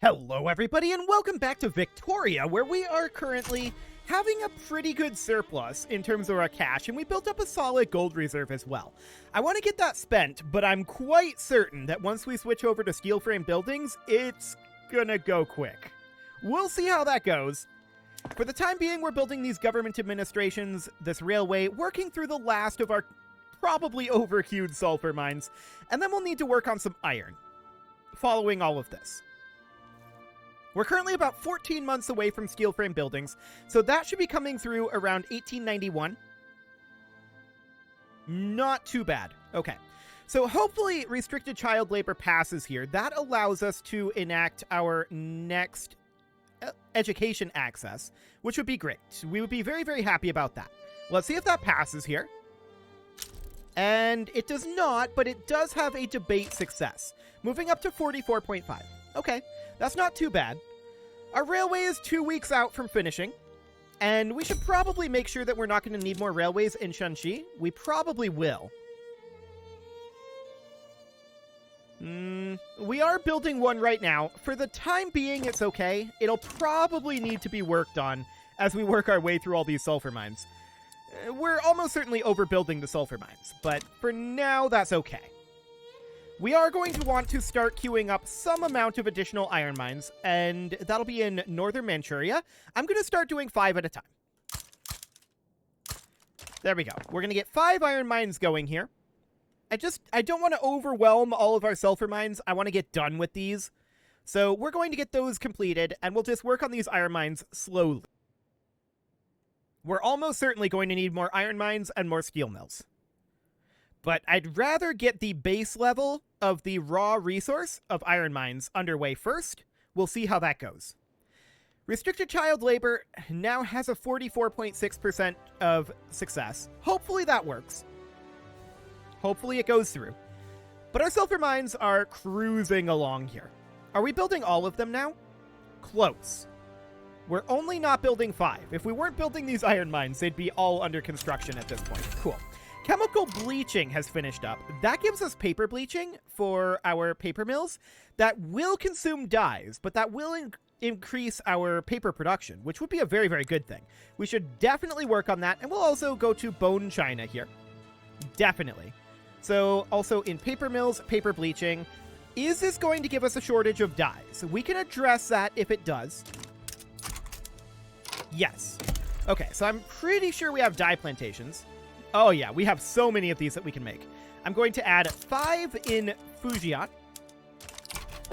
Hello everybody and welcome back to Victoria, where we are currently having a pretty good surplus in terms of our cash, and we built up a solid gold reserve as well. I want to get that spent, but I'm quite certain that once we switch over to steel frame buildings, it's gonna go quick. We'll see how that goes. For the time being, we're building these government administrations, this railway, working through the last of our probably overqueued sulfur mines, and then we'll need to work on some iron following all of this. We're currently about 14 months away from steel frame buildings, so that should be coming through around 1891. Not too bad. Okay. So hopefully restricted child labor passes here. That allows us to enact our next education access, which would be great. We would be very, very happy about that. Let's see if that passes here. And it does not, but it does have a debate success, moving up to 44.5. Okay, that's not too bad. Our railway is 2 weeks out from finishing, and we should probably make sure that we're not going to need more railways in Shanxi. We probably will. We are building one right now. For the time being, it's okay. It'll probably need to be worked on as we work our way through all these sulfur mines. We're almost certainly overbuilding the sulfur mines, but for now, that's okay. We are going to want to start queuing up some amount of additional iron mines, and that'll be in northern Manchuria. I'm going to start doing 5 at a time. There we go. We're going to get 5 iron mines going here. I don't want to overwhelm all of our sulfur mines. I want to get done with these. So we're going to get those completed, and we'll just work on these iron mines slowly. We're almost certainly going to need more iron mines and more steel mills. But I'd rather get the base level of the raw resource of iron mines underway first. We'll see how that goes. Restricted child labor now has a 44.6% of success. Hopefully that works. Hopefully it goes through. But our sulfur mines are cruising along here. Are we building all of them now? Close. We're only not building 5. If we weren't building these iron mines, they'd be all under construction at this point. Cool. Chemical bleaching has finished up. That gives us paper bleaching for our paper mills. That will consume dyes, but that will increase our paper production, which would be a very, very good thing. We should definitely work on that, and we'll also go to bone china here. Definitely. So also in paper mills, paper bleaching. Is this going to give us a shortage of dyes? We can address that if it does. Yes. Okay, so I'm pretty sure we have dye plantations. Oh yeah, we have so many of these that we can make. I'm going to add 5 in Fujian,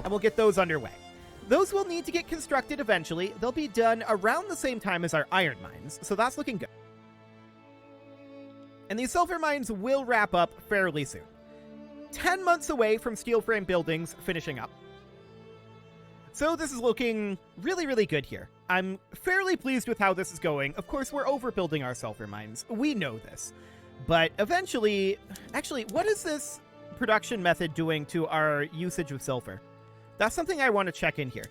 and we'll get those underway. Those will need to get constructed eventually. They'll be done around the same time as our iron mines, so that's looking good. And these sulfur mines will wrap up fairly soon. 10 months away from steel frame buildings finishing up. So this is looking really, really good here. I'm fairly pleased with how this is going. Of course, we're overbuilding our sulfur mines. We know this. But eventually... Actually, what is this production method doing to our usage of sulfur? That's something I want to check in here.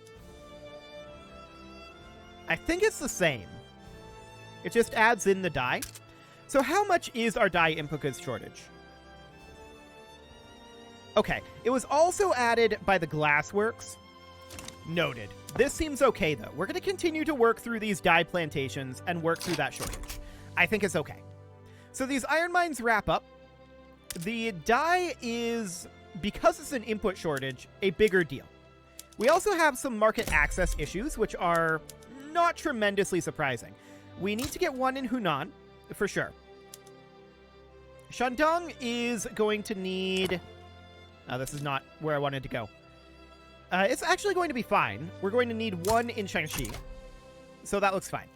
I think it's the same. It just adds in the dye. So how much is our dye input goods shortage? Okay, it was also added by the glassworks. Noted. This seems okay, though. We're going to continue to work through these dye plantations and work through that shortage. I think it's okay. So these iron mines wrap up. The dye is, because it's an input shortage, a bigger deal. We also have some market access issues, which are not tremendously surprising. We need to get one in Hunan, for sure. Shandong is going to need... this is not where I wanted to go. It's actually going to be fine. We're going to need 1 in Shanxi. So that looks fine.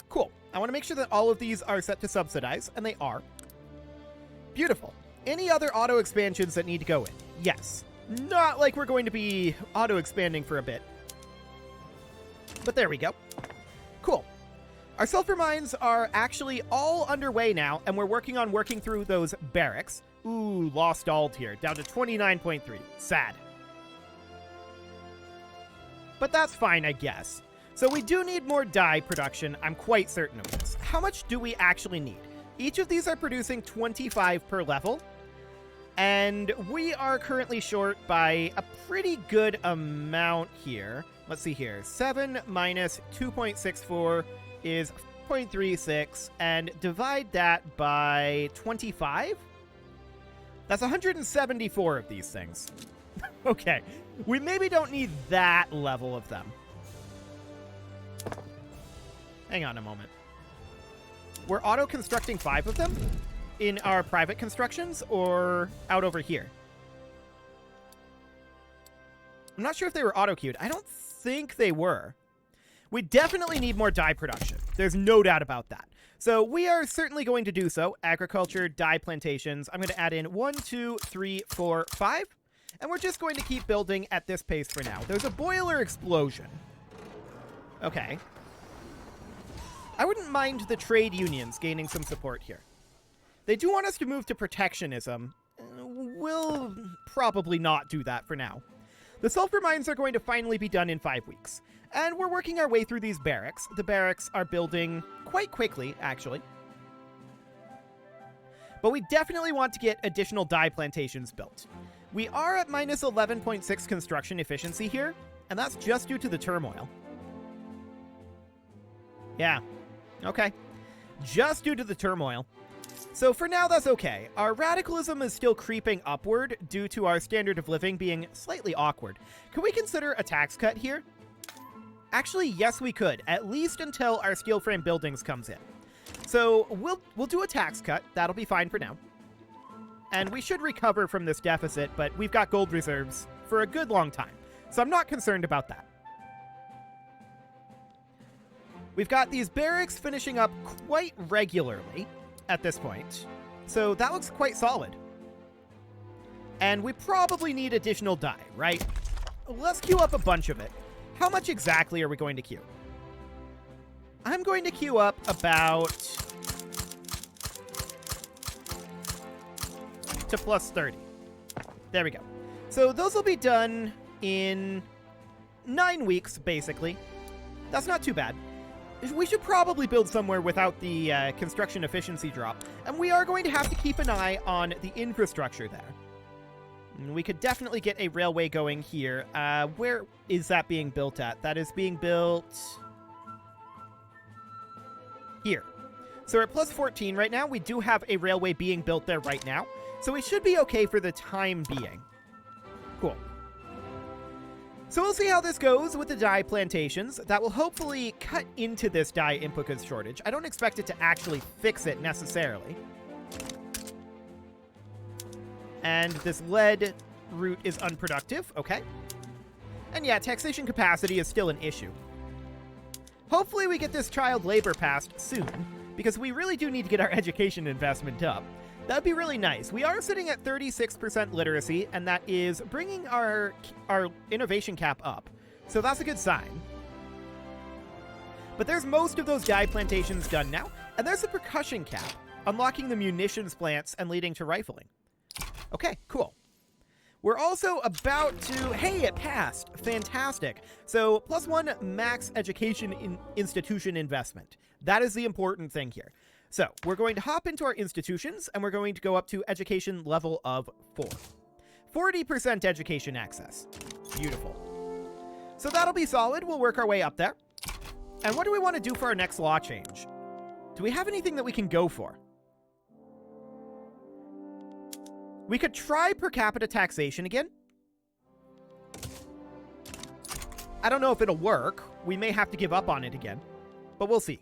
Cool. I want to make sure that all of these are set to subsidize, and they are. Beautiful. Any other auto expansions that need to go in? Yes. Not like we're going to be auto expanding for a bit. But there we go. Cool. Our sulfur mines are actually all underway now, and we're working through those barracks. Ooh, lost alt here. Down to 29.3. Sad. But that's fine, I guess. So we do need more dye production. I'm quite certain of this. How much do we actually need? Each of these are producing 25 per level. And we are currently short by a pretty good amount here. Let's see here. 7 minus 2.64 is 0.36, and divide that by 25? That's 174 of these things. Okay, we maybe don't need that level of them. Hang on a moment. We're auto-constructing 5 of them in our private constructions, or out over here? I'm not sure if they were auto-queued. I don't think they were. We definitely need more dye production. There's no doubt about that. So we are certainly going to do so. Agriculture, dye plantations. I'm going to add in 1, 2, 3, 4, 5. And we're just going to keep building at this pace for now. There's a boiler explosion. Okay. I wouldn't mind the trade unions gaining some support here. They do want us to move to protectionism. We'll probably not do that for now. The sulfur mines are going to finally be done in 5 weeks. And we're working our way through these barracks. The barracks are building quite quickly, actually. But we definitely want to get additional dye plantations built. We are at minus 11.6 construction efficiency here, and that's just due to the turmoil. Yeah, okay. Just due to the turmoil. So for now, that's okay. Our radicalism is still creeping upward due to our standard of living being slightly awkward. Can we consider a tax cut here? Actually, yes, we could, at least until our steel frame buildings comes in. So we'll do a tax cut. That'll be fine for now. And we should recover from this deficit, but we've got gold reserves for a good long time. So I'm not concerned about that. We've got these barracks finishing up quite regularly at this point. So that looks quite solid. And we probably need additional dye, right? Let's queue up a bunch of it. How much exactly are we going to queue? I'm going to queue up about to plus 30. There we go. So those will be done in 9 weeks, basically. That's not too bad. We should probably build somewhere without the construction efficiency drop. And we are going to have to keep an eye on the infrastructure there. We could definitely get a railway going here. Where is that being built at? That is being built here. So we're at plus 14 right now. We do have a railway being built there right now. So we should be okay for the time being. Cool. So we'll see how this goes with the dye plantations. That will hopefully cut into this dye input goods shortage. I don't expect it to actually fix it necessarily. And this lead route is unproductive. Okay. And yeah, taxation capacity is still an issue. Hopefully we get this child labor passed soon, because we really do need to get our education investment up. That'd be really nice. We are sitting at 36% literacy, and that is bringing our innovation cap up. So that's a good sign. But there's most of those dye plantations done now, and there's the percussion cap, unlocking the munitions plants and leading to rifling. Okay, cool. We're also about to... Hey, it passed! Fantastic. So, +1 max education institution investment. That is the important thing here. So, we're going to hop into our institutions, and we're going to go up to education level of 4. 40% education access. Beautiful. So that'll be solid. We'll work our way up there. And what do we want to do for our next law change? Do we have anything that we can go for? We could try per capita taxation again. I don't know if it'll work. We may have to give up on it again, but we'll see.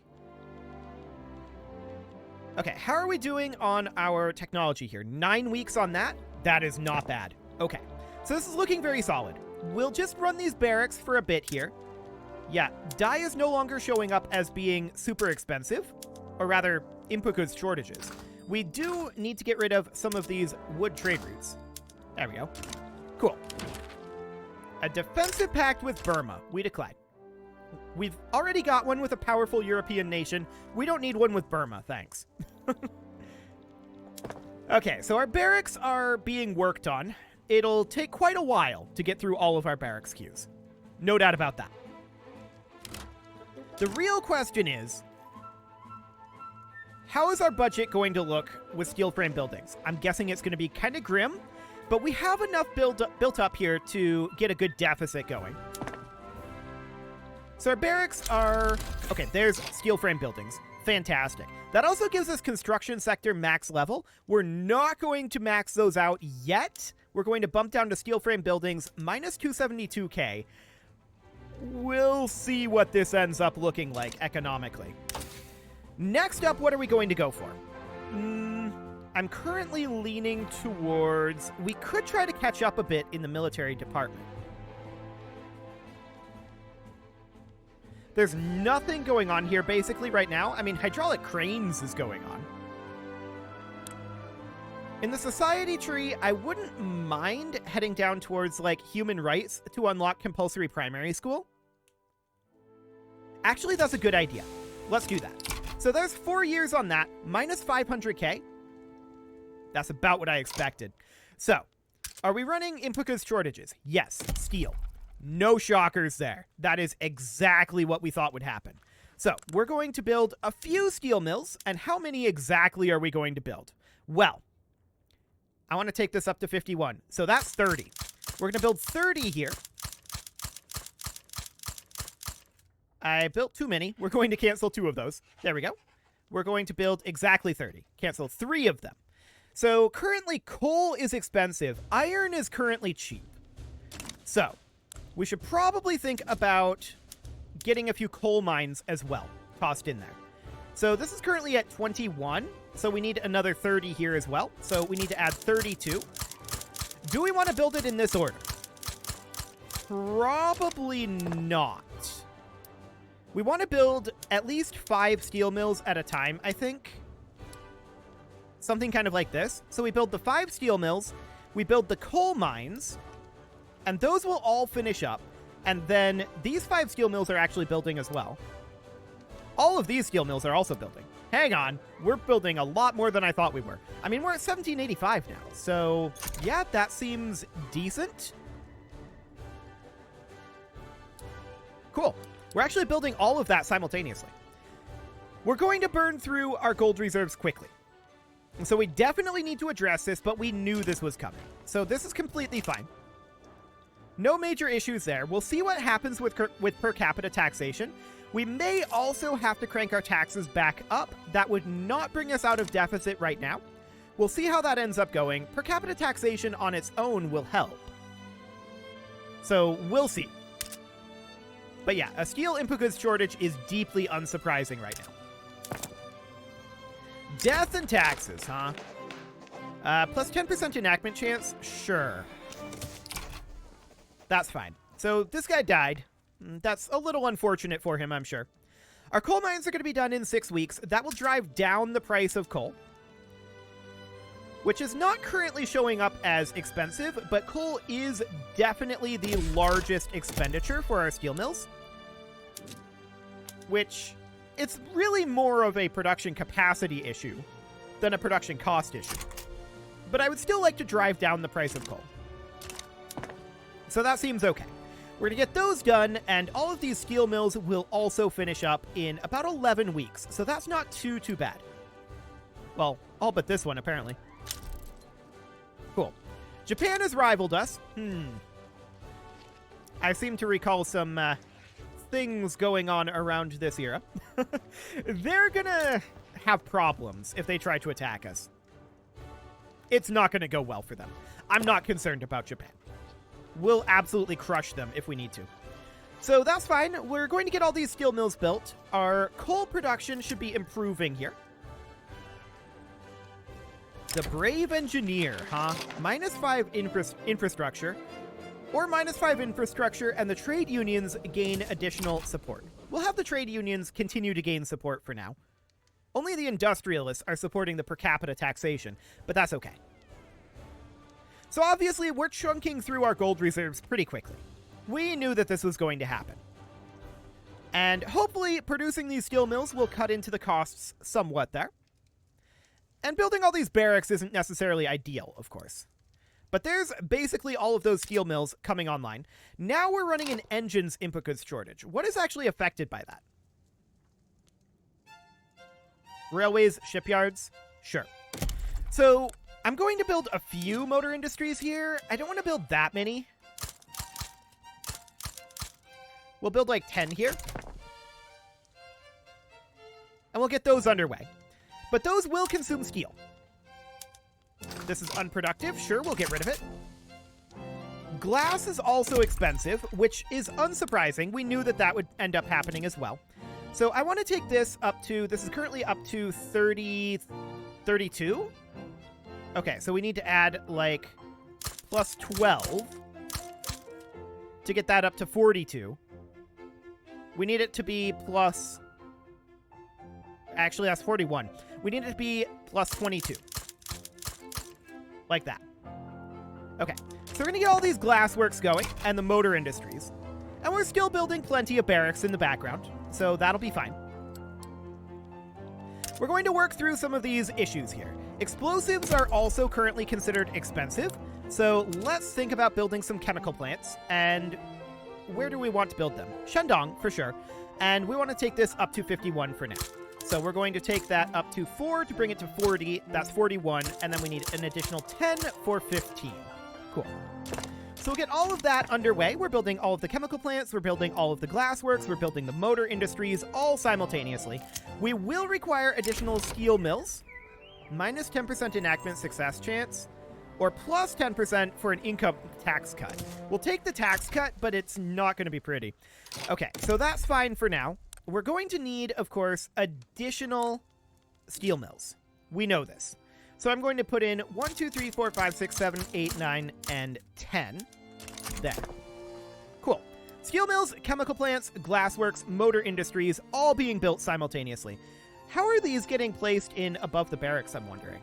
Okay, how are we doing on our technology here? 9 weeks on that? That is not bad. Okay, so this is looking very solid. We'll just run these barracks for a bit here. Yeah, dye is no longer showing up as being super expensive, or rather, input goods shortages. We do need to get rid of some of these wood trade routes. There we go. Cool. A defensive pact with Burma. We decline. We've already got one with a powerful European nation. We don't need one with Burma, thanks. Okay, so our barracks are being worked on. It'll take quite a while to get through all of our barracks queues. No doubt about that. The real question is, How is our budget going to look with steel frame buildings? I'm guessing it's going to be kind of grim, but we have enough built up here to get a good deficit going. So our barracks are... Okay, there's steel frame buildings. Fantastic. That also gives us construction sector max level. We're not going to max those out yet. We're going to bump down to steel frame buildings minus 272k. We'll see what this ends up looking like economically. Next up, what are we going to go for? I'm currently leaning towards... We could try to catch up a bit in the military department. There's nothing going on here basically right now. I mean, hydraulic cranes is going on. In the society tree, I wouldn't mind heading down towards, like, human rights to unlock compulsory primary school. Actually, that's a good idea. Let's do that. So there's 4 years on that, minus 500k. That's about what I expected. So, are we running input goods shortages? Yes, steel. No shockers there. That is exactly what we thought would happen. So, we're going to build a few steel mills, and how many exactly are we going to build? Well, I want to take this up to 51. So that's 30. We're going to build 30 here. I built too many. We're going to cancel 2 of those. There we go. We're going to build exactly 30. Cancel 3 of them. So currently coal is expensive. Iron is currently cheap. So we should probably think about getting a few coal mines as well tossed in there. So this is currently at 21. So we need another 30 here as well. So we need to add 32. Do we want to build it in this order? Probably not. We want to build at least 5 steel mills at a time, I think. Something kind of like this. So we build the 5 steel mills. We build the coal mines. And those will all finish up. And then these 5 steel mills are actually building as well. All of these steel mills are also building. Hang on, we're building a lot more than I thought we were. I mean, we're at 1785 now, so yeah, that seems decent. Cool. We're actually building all of that simultaneously. We're going to burn through our gold reserves quickly. And so we definitely need to address this, but we knew this was coming. So this is completely fine. No major issues there. We'll see what happens with per capita taxation. We may also have to crank our taxes back up. That would not bring us out of deficit right now. We'll see how that ends up going. Per capita taxation on its own will help. So we'll see. But yeah, a steel input goods shortage is deeply unsurprising right now. Death and taxes, huh? Plus 10% enactment chance? Sure. That's fine. So this guy died. That's a little unfortunate for him, I'm sure. Our coal mines are going to be done in 6 weeks. That will drive down the price of coal, which is not currently showing up as expensive, but coal is definitely the largest expenditure for our steel mills, which it's really more of a production capacity issue than a production cost issue. But I would still like to drive down the price of coal. So that seems okay. We're going to get those done, and all of these steel mills will also finish up in about 11 weeks. So that's not too bad. Well, all but this one, apparently. Cool. Japan has rivaled us. I seem to recall some things going on around this era. They're going to have problems if they try to attack us. It's not going to go well for them. I'm not concerned about Japan. We'll absolutely crush them if we need to. So that's fine. We're going to get all these steel mills built. Our coal production should be improving here. The brave engineer, huh? -5 infrastructure. Or -5 infrastructure, and the trade unions gain additional support. We'll have the trade unions continue to gain support for now. Only the industrialists are supporting the per capita taxation, but that's okay. So obviously, we're chunking through our gold reserves pretty quickly. We knew that this was going to happen. And hopefully, producing these steel mills will cut into the costs somewhat there. And building all these barracks isn't necessarily ideal, of course. But there's basically all of those steel mills coming online. Now we're running an engines input goods shortage. What is actually affected by that? Railways, shipyards, sure. So I'm going to build a few motor industries here. I don't want to build that many. We'll build like 10 here. And we'll get those underway. But those will consume steel. This is unproductive. Sure, we'll get rid of it. Glass is also expensive, which is unsurprising. We knew that that would end up happening as well. So I want to take this up to, this is currently up to 32. Okay, so we need to add like plus 12 to get that up to 42. We need it to be plus, actually that's 41. We need it to be plus 22. Like that. Okay, so we're going to get all these glassworks going and the motor industries. And we're still building plenty of barracks in the background, so that'll be fine. We're going to work through some of these issues here. Explosives are also currently considered expensive, so let's think about building some chemical plants. And where do we want to build them? Shandong, for sure. And we want to take this up to 51 for now. So we're going to take that up to 4 to bring it to 40. That's 41. And then we need an additional 10 for 15. Cool. So we'll get all of that underway. We're building all of the chemical plants. We're building all of the glassworks. We're building the motor industries all simultaneously. We will require additional steel mills. Minus 10% enactment success chance. Or plus 10% for an income tax cut. We'll take the tax cut, but it's not going to be pretty. Okay, so that's fine for now. We're going to need, of course, additional steel mills. We know this. So I'm going to put in 1, 2, 3, 4, 5, 6, 7, 8, 9, and 10. There. Cool. Steel mills, chemical plants, glassworks, motor industries, all being built simultaneously. How are these getting placed in above the barracks, I'm wondering?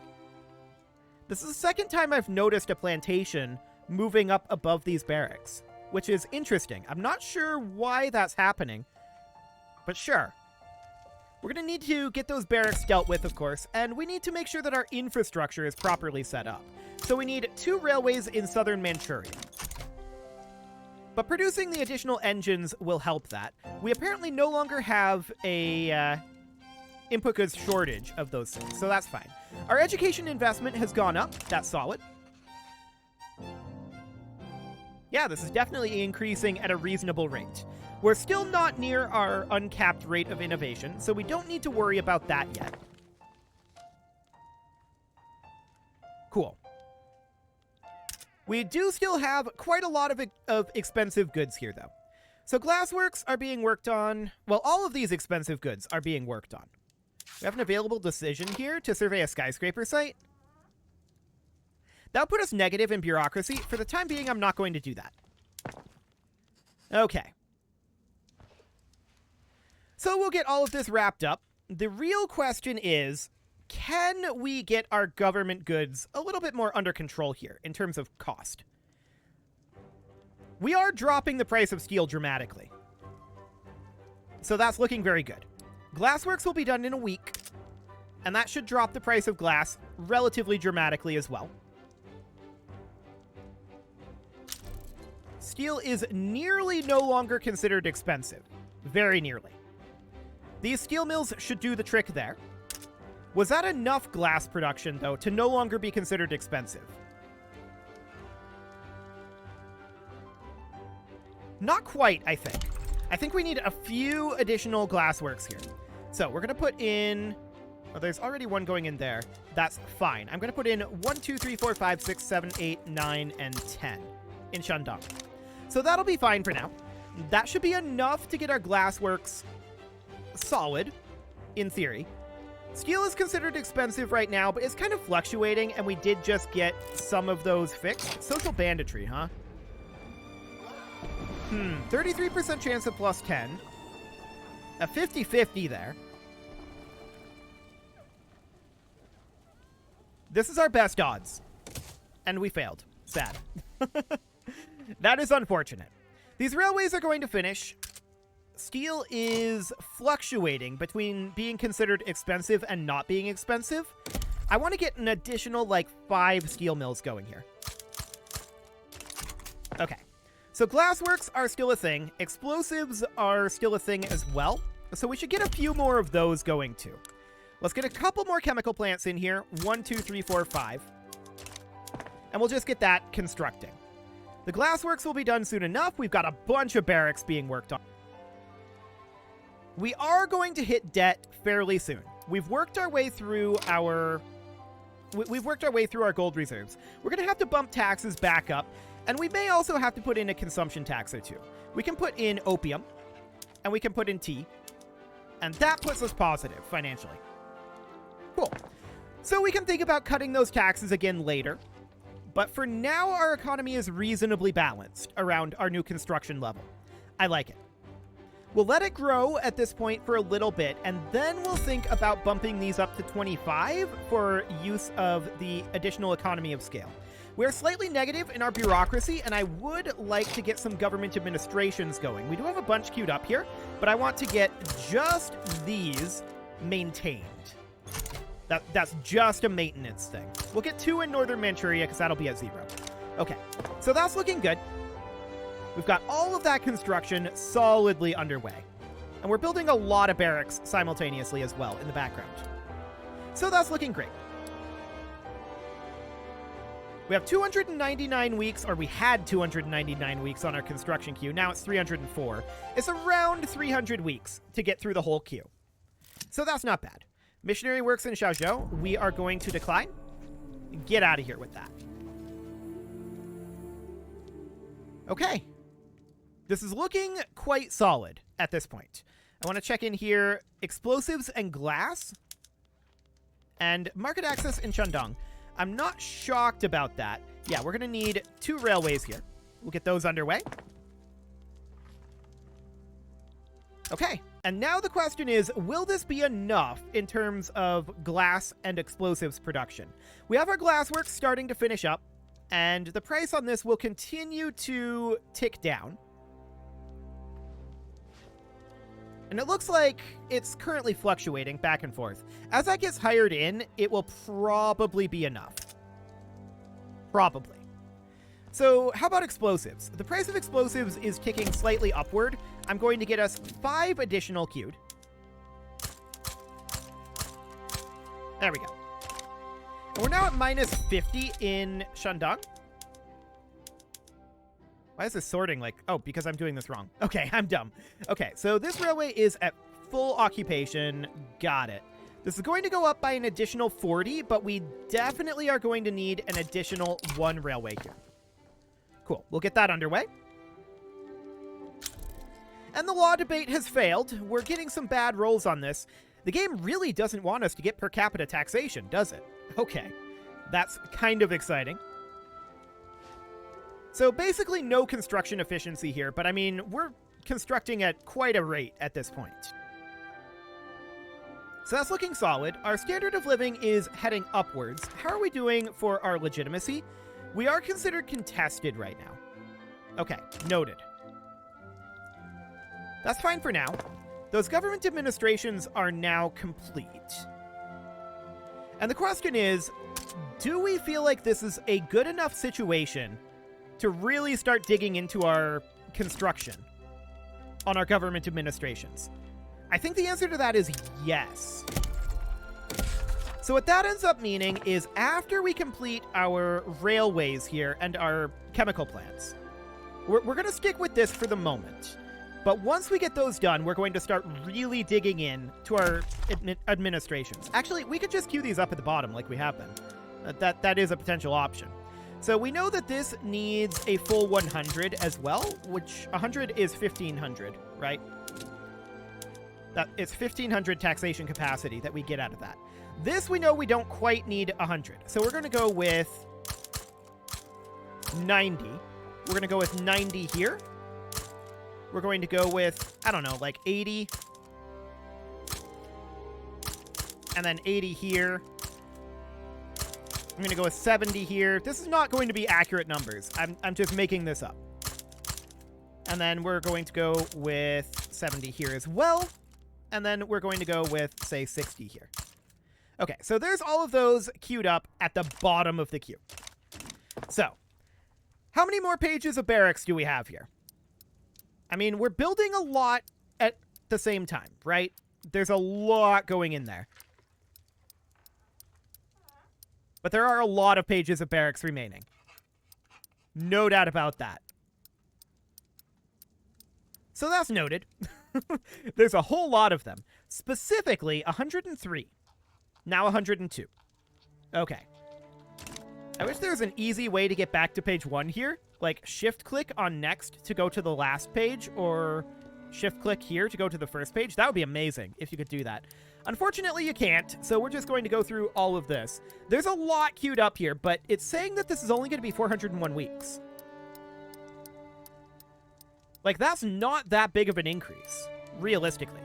This is the second time I've noticed a plantation moving up above these barracks, which is interesting. I'm not sure why that's happening, but sure. We're going to need to get those barracks dealt with, of course, and we need to make sure that our infrastructure is properly set up. So we need 2 railways in southern Manchuria. But producing the additional engines will help that. We apparently no longer have a input goods shortage of those things, so that's fine. Our education investment has gone up. That's solid. Yeah, this is definitely increasing at a reasonable rate. We're still not near our uncapped rate of innovation, so we don't need to worry about that yet. Cool. We do still have quite a lot of expensive goods here, though. So glassworks are being worked on. Well, all of these expensive goods are being worked on. We have an available decision here to survey a skyscraper site. That'll put us negative in bureaucracy. For the time being, I'm not going to do that. Okay. So we'll get all of this wrapped up. The real question is, can we get our government goods a little bit more under control here in terms of cost? We are dropping the price of steel dramatically. So that's looking very good. Glassworks will be done in a week, and that should drop the price of glass relatively dramatically as well. Steel is nearly no longer considered expensive. Very nearly. These steel mills should do the trick there. Was that enough glass production, though, to no longer be considered expensive? Not quite, I think. I think we need a few additional glassworks here. So we're going to put in... Oh, there's already one going in there. That's fine. I'm going to put in 1, 2, 3, 4, 5, 6, 7, 8, 9, and 10 in Shandong. So that'll be fine for now. That should be enough to get our glassworks solid, in theory. Steel is considered expensive right now, but it's kind of fluctuating, and we did just get some of those fixed. Social banditry, huh? 33% chance of plus 10. A 50-50 there. This is our best odds. And we failed. Sad. That is unfortunate. These railways are going to finish. Steel is fluctuating between being considered expensive and not being expensive. I want to get an additional, like, 5 steel mills going here. Okay. So glassworks are still a thing. Explosives are still a thing as well. So we should get a few more of those going too. Let's get a couple more chemical plants in here. 1, 2, 3, 4, 5. And we'll just get that constructing. The glassworks will be done soon enough. We've got a bunch of barracks being worked on. We are going to hit debt fairly soon. We've worked our way through our gold reserves. We're going to have to bump taxes back up, and we may also have to put in a consumption tax or two. We can put in opium, and we can put in tea, and that puts us positive financially. Cool. So we can think about cutting those taxes again later. But for now, our economy is reasonably balanced around our new construction level. I like it. We'll let it grow at this point for a little bit, and then we'll think about bumping these up to 25 for use of the additional economy of scale. We're slightly negative in our bureaucracy, and I would like to get some government administrations going. We do have a bunch queued up here, but I want to get just these maintained. That's just a maintenance thing. We'll get 2 in Northern Manchuria because that'll be at 0. Okay, so that's looking good. We've got all of that construction solidly underway. And we're building a lot of barracks simultaneously as well in the background. So that's looking great. We have 299 weeks, or we had 299 weeks on our construction queue. Now it's 304. It's around 300 weeks to get through the whole queue. So that's not bad. Missionary works in Xiaozhou. We are going to decline. Get out of here with that. Okay. This is looking quite solid at this point. I want to check in here. Explosives and glass. And market access in Shandong. I'm not shocked about that. Yeah, we're going to need 2 railways here. We'll get those underway. Okay. And now the question is, will this be enough in terms of glass and explosives production? We have our glassworks starting to finish up, and the price on this will continue to tick down. And it looks like it's currently fluctuating back and forth. As that gets hired in, it will probably be enough. Probably. So how about explosives? The price of explosives is ticking slightly upward. I'm going to get us 5 additional queued. There we go. And we're now at minus 50 in Shandong. Why is this sorting like... Oh, because I'm doing this wrong. Okay, I'm dumb. Okay, so this railway is at full occupation. Got it. This is going to go up by an additional 40, but we definitely are going to need an additional 1 railway here. Cool. We'll get that underway. And the law debate has failed. We're getting some bad rolls on this. The game really doesn't want us to get per capita taxation, does it? Okay. That's kind of exciting. So basically no construction efficiency here, but I mean, we're constructing at quite a rate at this point. So that's looking solid. Our standard of living is heading upwards. How are we doing for our legitimacy? We are considered contested right now. Okay, noted. That's fine for now. Those government administrations are now complete. And the question is, do we feel like this is a good enough situation to really start digging into our construction on our government administrations? I think the answer to that is yes. So what that ends up meaning is after we complete our railways here and our chemical plants, we're going to stick with this for the moment. But once we get those done, we're going to start really digging in to our administrations. Actually, we could just queue these up at the bottom like we have been. That is a potential option. So we know that this needs a full 100 as well, which 100 is 1,500, right? It's 1,500 taxation capacity that we get out of that. This we know we don't quite need 100. So we're going to go with 90. We're going to go with 90 here. We're going to go with, I don't know, like 80. And then 80 here. I'm going to go with 70 here. This is not going to be accurate numbers. I'm just making this up. And then we're going to go with 70 here as well. And then we're going to go with, say, 60 here. Okay, so there's all of those queued up at the bottom of the queue. So, how many more pages of barracks do we have here? I mean, we're building a lot at the same time, right? There's a lot going in there. But there are a lot of pages of barracks remaining. No doubt about that. So that's noted. There's a whole lot of them. Specifically, 103. Now 102. Okay. I wish there was an easy way to get back to page 1 here. Like, shift-click on next to go to the last page, or shift-click here to go to the first page. That would be amazing if you could do that. Unfortunately, you can't, so we're just going to go through all of this. There's a lot queued up here, but it's saying that this is only going to be 401 weeks. Like, that's not that big of an increase, realistically.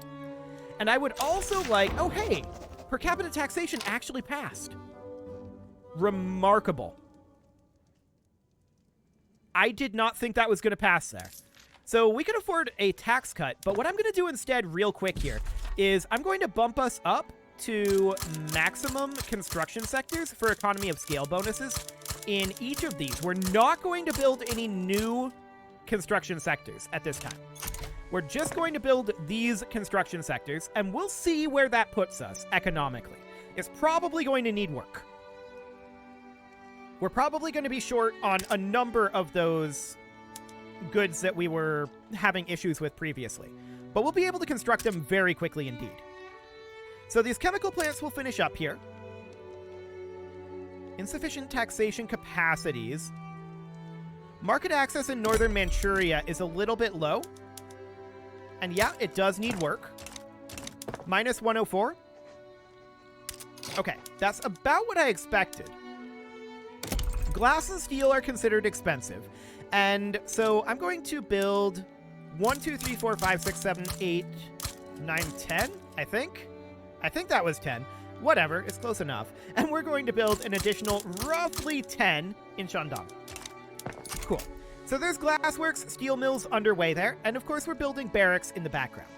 And I would also like... Oh, hey! Per capita taxation actually passed. Remarkable. I did not think that was going to pass there. So we can afford a tax cut, but what I'm going to do instead real quick here is I'm going to bump us up to maximum construction sectors for economy of scale bonuses in each of these. We're not going to build any new construction sectors at this time. We're just going to build these construction sectors, and we'll see where that puts us economically. It's probably going to need work. We're probably going to be short on a number of those goods that we were having issues with previously, but we'll be able to construct them very quickly indeed. So these chemical plants will finish up here. Insufficient taxation capacities. Market access in northern Manchuria is a little bit low. And yeah, it does need work. Minus 104. Okay, that's about what I expected. Glass and steel are considered expensive. And so I'm going to build 1, 2, 3, 4, 5, 6, 7, 8, 9, 10, I think. I think that was 10. Whatever, it's close enough. And we're going to build an additional roughly 10 in Shandong. Cool. So there's glassworks, steel mills underway there, and of course we're building barracks in the background.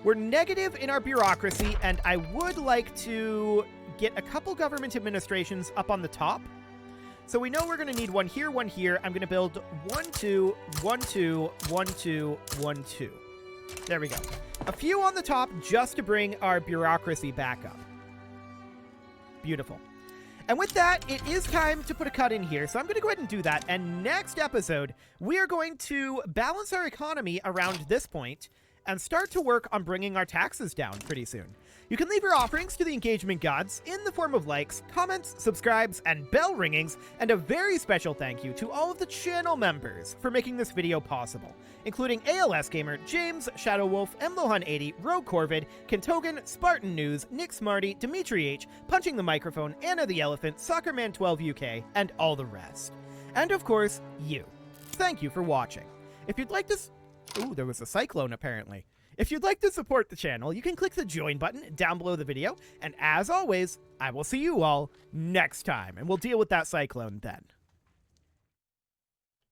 We're negative in our bureaucracy, and I would like to get a couple government administrations up on the top. So we know we're going to need one here, one here. I'm going to build 1, 2, 1, 2, 1, 2, 1, 2. There we go. A few on the top just to bring our bureaucracy back up. Beautiful. And with that, it is time to put a cut in here, so I'm going to go ahead and do that. And next episode, we are going to balance our economy around this point and start to work on bringing our taxes down pretty soon. You can leave your offerings to the engagement gods in the form of likes, comments, subscribes, and bell ringings, and a very special thank you to all of the channel members for making this video possible, including ALS Gamer, James, Shadow Wolf, Mlohan80, Rogue Corvid, Kentogan, Spartan News, Nick Smarty, Dimitri H, Punching the Microphone, Anna the Elephant, Soccerman12 UK, and all the rest. And of course, you. Thank you for watching. If you'd like to... Ooh, there was a cyclone apparently. If you'd like to support the channel, you can click the join button down below the video, and as always, I will see you all next time, and we'll deal with that cyclone then.